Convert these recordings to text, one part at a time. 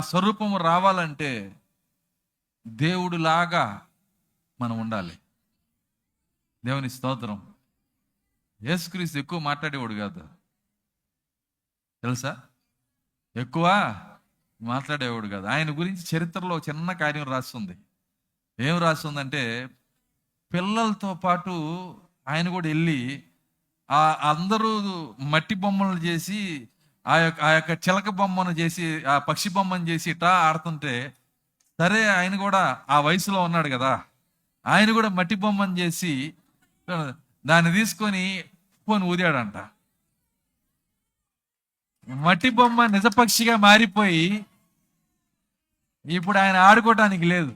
స్వరూపము రావాలంటే దేవుడిలాగా మనం ఉండాలి. దేవుని స్తోత్రం. యేసుక్రీస్తు ఎక్కువ మాట్లాడేవాడు కాదు, తెలుసా? ఎక్కువ మాట్లాడేవాడు కాదు. ఆయన గురించి చరిత్రలో చిన్న కార్యం రాస్తుంది. ఏం రాస్తుందంటే, పిల్లలతో పాటు ఆయన కూడా వెళ్ళి అందరూ మట్టి బొమ్మలు చేసి ఆ యొక్క చిలక బొమ్మను చేసి ఆ పక్షి బొమ్మను చేసి ఇట్లా ఆడుతుంటే, సరే ఆయన కూడా ఆ వయసులో ఉన్నాడు కదా, ఆయన కూడా మట్టి బొమ్మను చేసి దాన్ని తీసుకొని పోని ఊదాడంట. మట్టి బొమ్మ నిజపక్షిగా మారిపోయి ఇప్పుడు ఆయన ఆడుకోవటానికి లేదు,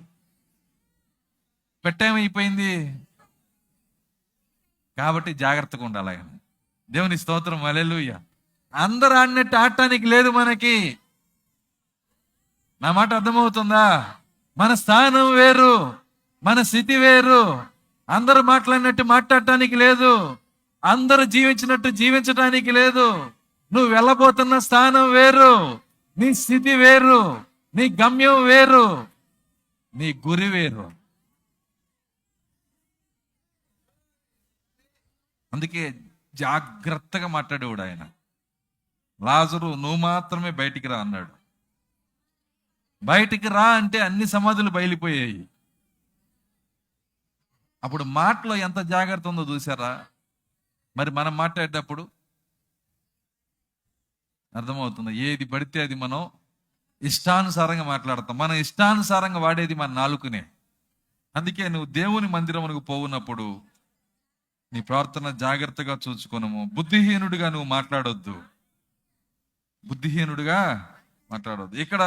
పెట్టేమైపోయింది. కాబట్టి జాగ్రత్తగా ఉండాలి. ఆయన దేవుని స్తోత్రం, హల్లెలూయా. అందరూ ఆడినట్టు ఆడటానికి లేదు మనకి. నా మాట అర్థమవుతుందా? మన స్థానం వేరు, మన స్థితి వేరు. అందరూ మాట్లాడినట్టు మాట్లాడటానికి లేదు, అందరూ జీవించినట్టు జీవించటానికి లేదు. నువ్వు వెళ్ళబోతున్న స్థానం వేరు, నీ స్థితి వేరు, నీ గమ్యం వేరు, నీ గురి వేరు. అందుకే జాగ్రత్తగా మాట్లాడేవాడు ఆయన. లాజరు, నువ్వు మాత్రమే బయటికి రా అన్నాడు. బయటికి రా అంటే అన్ని సమాధులు బయలిపోయాయి. అప్పుడు మాటలో ఎంత జాగ్రత్త ఉందో చూసారా? మరి మనం మాట్లాడేటప్పుడు అర్థమవుతుంది. ఏది పడితే అది మనం ఇష్టానుసారంగా మాట్లాడతాం. మనం ఇష్టానుసారంగా వాడేది మన నాలుకనే. అందుకే నువ్వు దేవుని మందిరమునకు పోవునప్పుడు నీ ప్రార్థన జాగ్రత్తగా చూసుకొనము. బుద్ధిహీనుడిగా నువ్వు మాట్లాడొద్దు, బుద్ధిహీనుడిగా మాట్లాడొద్దు. ఇక్కడ